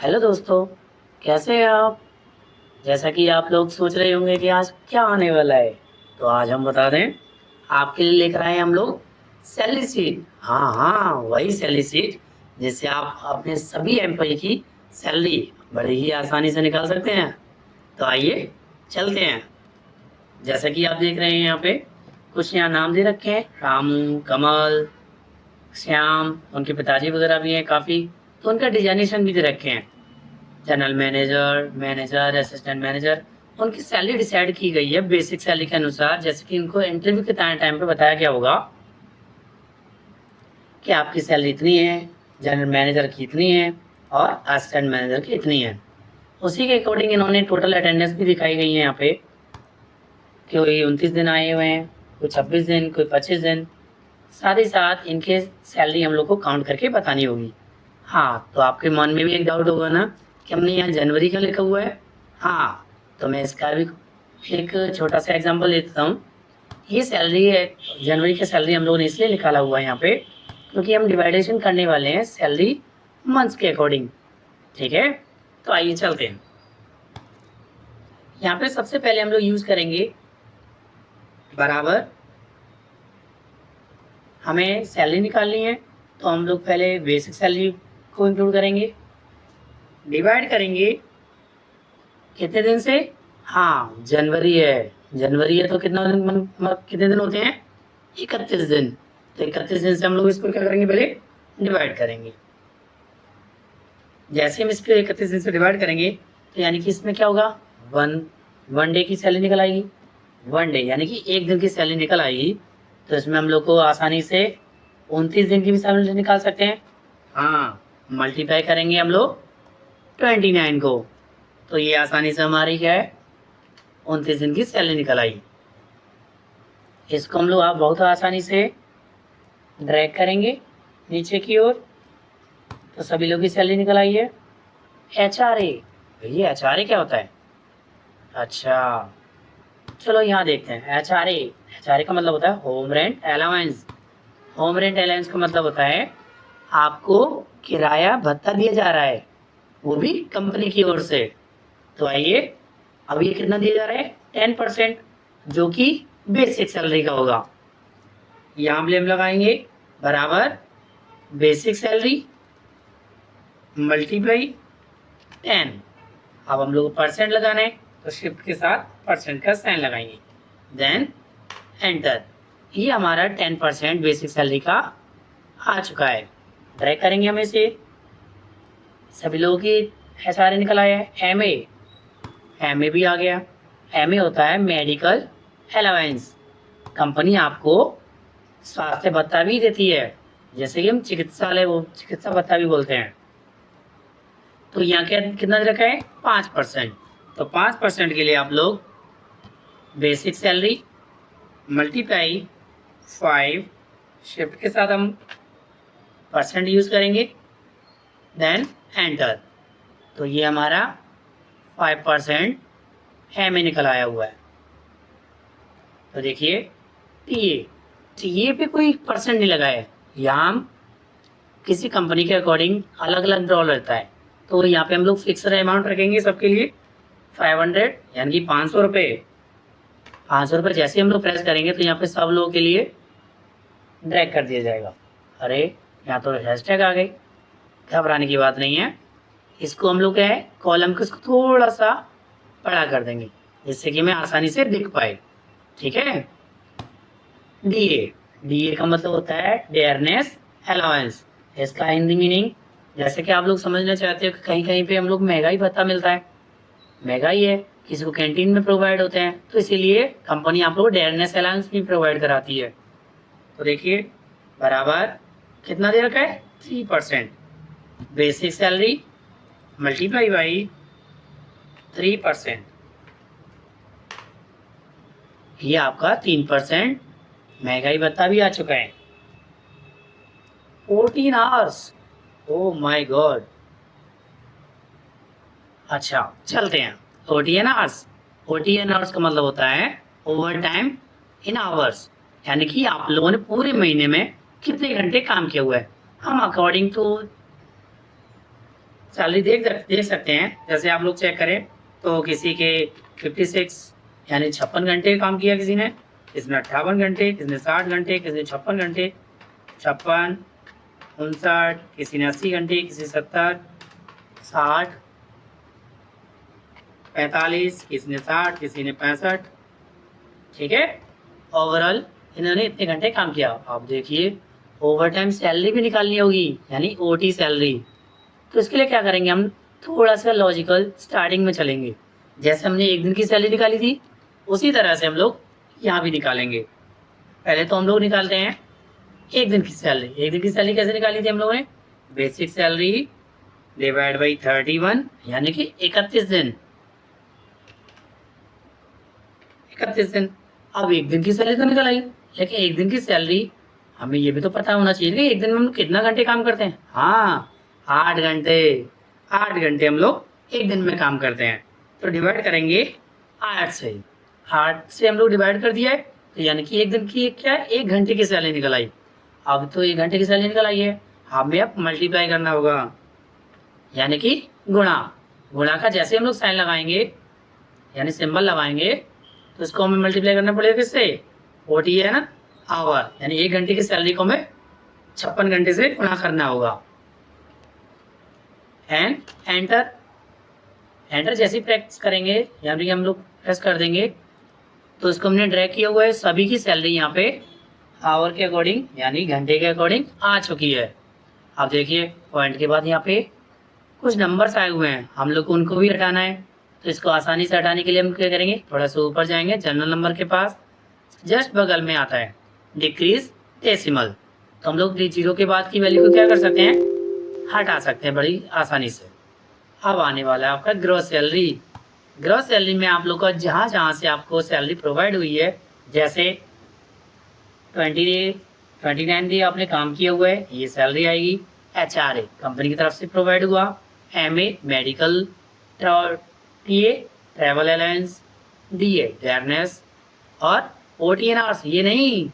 Hello दोस्तों, कैसे हैं आप? जैसा कि आप लोग सोच रहे होंगे कि आज क्या आने वाला है, तो आज हम बता दें, आपके लिए लेकर आए हैं हम लोग सैलरी शीट। हाँ, हाँ, वही सैलरी शीट जिससे आप अपने सभी एम्प्लॉय की सैलरी बड़ी ही आसानी से निकाल सकते हैं। तो आइए, चलते हैं। जैसा कि आप देख रहे हैं यहाँ पे, कुछ यहाँ नाम दे रखे हैं, रामू, कमल, श्याम, उनके पिताजी वगैरह भी हैं काफ़ी, तो उनका डिज़ाइनेशन भी दे रखे हैं। General manager, manager, assistant manager, उनकी सैलरी डिसाइड की गई है बेसिक सैलरी के अनुसार, जैसे कि इनको इंटरव्यू के टाइम पे बताया गया होगा कि आपकी सैलरी इतनी है, जनरल मैनेजर की इतनी है और असिस्टेंट मैनेजर की इतनी है। उसी के अकॉर्डिंग इन्होंने टोटल अटेंडेंस भी दिखाई गई है यहाँ पे, कि कोई 29 दिन आए हुए हैं, कोई 26 दिन, कोई 25 दिन। साथ ही साथ इनके सैलरी हम लोग को काउंट करके बतानी होगी। हाँ, तो आपके मन में भी एक डाउट होगा ना कि हमने यहाँ जनवरी क्यों लिखा हुआ है? हाँ, तो मैं इसका भी एक छोटा सा एग्जांपल देता हूँ। ये सैलरी है, जनवरी की सैलरी हम लोगों ने इसलिए निकाला हुआ है यहाँ पे, क्योंकि हम डिवाइडेशन करने वाले हैं सैलरी मंथ्स के अकॉर्डिंग। ठीक है, तो आइए चलते हैं। यहाँ पे सबसे पहले हम लोग यूज करेंगे बराबर। हमें सैलरी निकालनी है, तो हम लोग पहले बेसिक सैलरी को इंक्लूड करेंगे, डिवाइड करेंगे कितने दिन से? हाँ, जनवरी है तो कितना दिन, कितने दिन होते हैं? 31 दिन। तो 31 दिन से हम लोग इसको क्या करेंगे, पहले डिवाइड करेंगे। जैसे हम इसको 31 दिन से डिवाइड करेंगे, तो यानी कि इसमें क्या होगा, वन डे की सैलरी निकल आएगी। वन डे यानी कि एक दिन की सैलरी निकल आएगी, तो इसमें हम लोग को आसानी से 29 दिन की भी सैलरी निकाल सकते हैं। हाँ, मल्टीप्लाई करेंगे हम लोग 29 को, तो ये आसानी से हमारी क्या है, 29 दिन की सैलरी निकल आई। इसको हम लोग आप बहुत आसानी से ड्रैग करेंगे नीचे की ओर, तो सभी लोग की सैलरी निकल आई है। HRA, ये HRA क्या होता है? अच्छा, चलो यहाँ देखते हैं। एच आर ए का मतलब होता है home rent allowance. Home rent allowance का मतलब होता है आपको किराया भत्ता दिया जा रहा है, वो भी कंपनी की ओर से। तो आइए, अब ये कितना दिया जा रहा है? 10%, जो कि बेसिक सैलरी का होगा। यहाँ हम लगाएंगे बराबर बेसिक सैलरी मल्टीप्लाई 10। अब हम लोग परसेंट लगाना है, तो शिफ्ट के साथ परसेंट का साइन लगाएंगे, देन एंटर। ये हमारा 10% बेसिक सैलरी का आ चुका है। ट्राई करेंगे हम इसे। सभी लोगों की HRA निकल आया है। एम ए भी आ गया। एम ए होता है मेडिकल अलाउंस। कंपनी आपको स्वास्थ्य भत्ता भी देती है, जैसे कि हम चिकित्सालय वो चिकित्सा भत्ता भी बोलते हैं। तो यहाँ क्या कितना रखा है? 5%। तो 5% के लिए आप लोग बेसिक सैलरी मल्टीप्लाई 5, शिफ्ट के साथ हम परसेंट यूज करेंगे, देन एंटर। तो ये हमारा 5% एम ए निकल आया हुआ है। तो देखिए टीए पे कोई परसेंट नहीं लगा है। यहाँ हम किसी कंपनी के अकॉर्डिंग अलग अलग ड्रॉ रहता है, तो यहाँ पे हम लोग फिक्सड अमाउंट रखेंगे सबके लिए 500, यानी कि 500 रुपये। 500 रुपये जैसे हम लोग प्रेस करेंगे, तो यहाँ पे सब लोगों के लिए ड्रैग कर दिया जाएगा। अरे, यहाँ तो हैशटैग आ गई, घबराने की बात नहीं है। इसको हम लोग क्या है, कॉलम को इसको थोड़ा सा बड़ा कर देंगे, जिससे कि मैं आसानी से दिख पाए। ठीक है। डीए का मतलब होता है डेयरनेस अलाउंस। इसका हिंदी मीनिंग, जैसे कि आप लोग समझना चाहते हो कि कहीं कहीं पे हम लोग महंगाई भत्ता मिलता है, महंगाई है, किसी को कैंटीन में प्रोवाइड होते हैं, तो इसीलिए कंपनी आप लोग डेयरनेस अलाउंस भी प्रोवाइड कराती है। तो देखिए बराबर कितना दे रखा है? 3%। बेसिक सैलरी मल्टीप्लाई बाई 3%, ये आपका 3% महंगाई भत्ता भी आ चुका है। 14 आवर्स, ओ माय गॉड। अच्छा, चलते हैं। OTN आवर्स का मतलब होता है ओवर टाइम इन आवर्स, यानी कि आप लोगों ने पूरे महीने में कितने घंटे काम किया हुआ है। हम अकॉर्डिंग टू सैलरी देख सकते हैं। जैसे आप लोग चेक करें तो किसी के 56 यानी 56 घंटे काम किया किसी ने, किसी ने 58 घंटे, किसी ने 60 घंटे, किसी ने 56 घंटे, 56, 59, किसी ने 80 घंटे, किसी 70, 60, 45, किसी ने 60, किसी ने 65। ठीक है, ओवरऑल इन्होंने इतने घंटे काम किया। आप देखिए ओवर टाइम सैलरी भी निकालनी होगी यानी ओटी सैलरी। तो इसके लिए क्या करेंगे, हम थोड़ा सा लॉजिकल स्टार्टिंग में चलेंगे। जैसे हमने एक दिन की सैलरी निकाली थी उसी तरह से हम लोग यहाँ भी निकालेंगे। पहले तो हम लोग निकालते हैं एक दिन की सैलरी। एक दिन की सैलरी कैसे निकाली थी हम लोगों ने, बेसिक सैलरी डिवाइड बाई 31 यानी कि 31 दिन। 31 दिन। अब एक दिन की सैलरी तो निकल आई, लेकिन एक दिन की सैलरी हमें ये भी तो पता होना चाहिए कि एक दिन में हम कितना घंटे काम करते हैं। हाँ, 8 घंटे। 8 घंटे हम लोग एक दिन में काम करते हैं। तो डिवाइड करेंगे 8 से। 8 से हम लोग डिवाइड कर दिया है, तो यानी कि एक दिन की क्या है, 1 घंटे की सैलरी निकल आई। अब तो 1 घंटे की सैलरी निकल आई है, हमें अब मल्टीप्लाई करना होगा यानी कि गुणा। गुणा का जैसे हम लोग साइन लगाएंगे यानी सिंबल लगाएंगे तो इसको हमें मल्टीप्लाई करना पड़ेगा किससे, ओटी है ना, आवर, यानी 1 घंटे की सैलरी को हमें 56 घंटे से गुणा करना होगा। And enter. एंटर जैसे ही प्रेस करेंगे यानी कि हम लोग प्रेस कर देंगे तो इसको हमने ड्रैग किया हुआ है। सभी की सैलरी यहाँ पे आवर के अकॉर्डिंग यानी घंटे के अकॉर्डिंग आ चुकी है। अब देखिए पॉइंट के बाद यहाँ पे कुछ नंबर्स आए हुए हैं, हम लोग को उनको भी हटाना है। तो इसको आसानी से हटाने के लिए हम क्या करेंगे, थोड़ा सा ऊपर जाएंगे, जनरल नंबर के पास जस्ट बगल में आता है डिक्रीज डेसिमल। तो हम लोग जीरो के बाद की वैल्यू को क्या कर सकते हैं, हटा सकते हैं बड़ी आसानी से। अब आने वाला है आपका ग्रॉस सैलरी। ग्रॉस सैलरी में आप लोग का जहाँ जहाँ से आपको सैलरी प्रोवाइड हुई है, जैसे 29 डे आपने काम किया हुआ है, ये सैलरी आएगी। HRA कंपनी की तरफ से प्रोवाइड हुआ, MA medical, TA travel allowance, DA dearness और OT&R ये नहीं,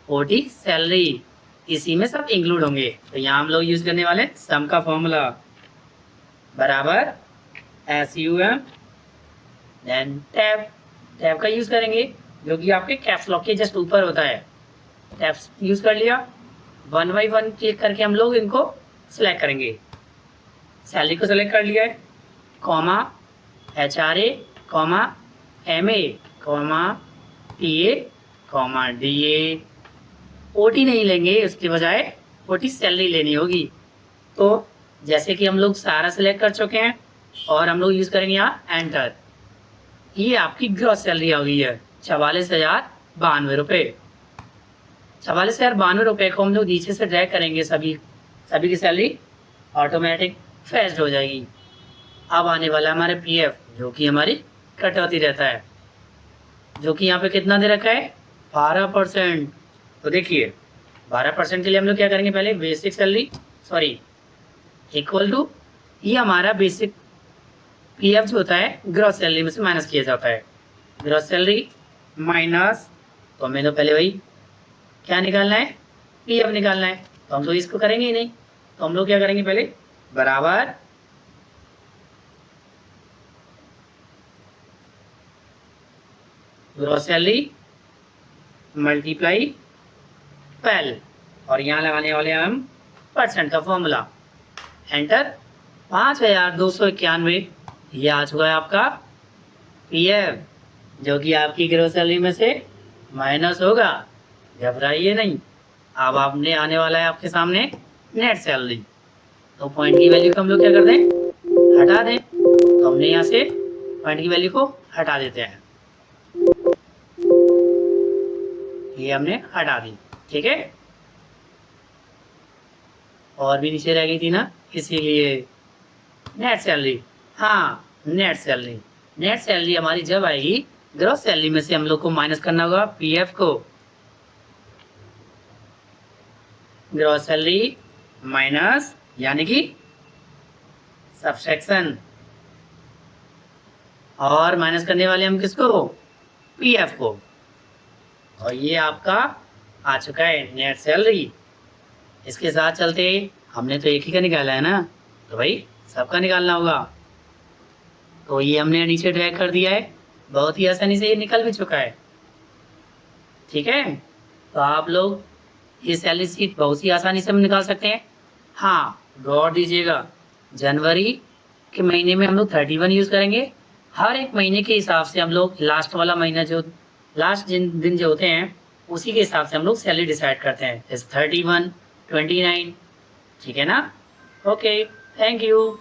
OT सैलरी इसी में सब इंक्लूड होंगे। तो यहाँ हम लोग यूज करने वाले सम का फॉर्मूला बराबर SUM देन टैब। टैब का यूज करेंगे जो कि आपके कैप्स लॉक के जस्ट ऊपर होता है। टैब यूज कर लिया, 1 बाई 1 क्लिक करके हम लोग इनको सिलेक्ट करेंगे। सैलरी को सिलेक्ट कर लिया है, comma HRA comma MA comma TA comma DA। OT नहीं लेंगे, उसके बजाय OT सैलरी लेनी होगी। तो जैसे कि हम लोग सारा सिलेक्ट कर चुके हैं और हम लोग यूज़ करेंगे यहाँ एंटर। ये आपकी ग्रॉस सैलरी आ गई है 44,092 रुपये। 44,092 रुपये को हम लोग नीचे से ड्रैग करेंगे, सभी की सैलरी ऑटोमेटिक फेच्ड हो जाएगी। अब आने वाला हमारे PF जो कि हमारी कटौती रहता है, जो कि यहाँ पे कितना दे रखा है 12%। तो देखिए 12% के लिए हम लोग क्या करेंगे, पहले बेसिक सैलरी इक्वल टू ये हमारा बेसिक PF जो होता है ग्रॉस सैलरी में से माइनस किया जाता है। ग्रॉस सैलरी माइनस, तो हमें तो पहले वही क्या निकालना है, PF निकालना है। तो हम तो इसको करेंगे ही नहीं, तो हम लोग क्या करेंगे, पहले बराबर ग्रॉस सैलरी मल्टीप्लाई PAL और यहाँ लगाने वाले हम परसेंट का फॉर्मूला, एंटर। 5,291 ये आ चुका है आपका PF, जो कि आपकी ग्रॉस सैलरी में से माइनस होगा। घबराइए नहीं। अब आपने आने वाला है आपके सामने नेट सैलरी। तो पॉइंट की वैल्यू को हम लोग क्या कर दें, हटा दें। तो हमने यहाँ से पॉइंट की वैल्यू को हटा देते हैं, ये हमने हटा दी। ठीक है, और भी नीचे रह गई थी ना, इसीलिए नेट सैलरी। हाँ, नेट सैलरी हमारी जब आएगी, ग्रॉस सैलरी में से हम लोग को माइनस करना होगा PF को। ग्रॉस सैलरी माइनस यानी कि सबट्रैक्शन, और माइनस करने वाले हम किसको, PF को। और ये आपका आ चुका है नेट सैलरी। इसके साथ चलते हमने तो एक ही का निकाला है ना, तो भाई सबका निकालना होगा। तो ये हमने नीचे ड्रैग कर दिया है, बहुत ही आसानी से ये निकल भी चुका है। ठीक है, तो आप लोग ये सैलरी शीट बहुत ही आसानी से हम निकाल सकते हैं। हाँ, गौर दीजिएगा, जनवरी के महीने में हम लोग 31 यूज़ करेंगे। हर एक महीने के हिसाब से हम लोग लास्ट वाला महीना जो लास्ट दिन जो होते हैं उसी के हिसाब से हम लोग सैलरी डिसाइड करते हैं, जैसे 31, 29। ठीक है ना? Okay, thank you.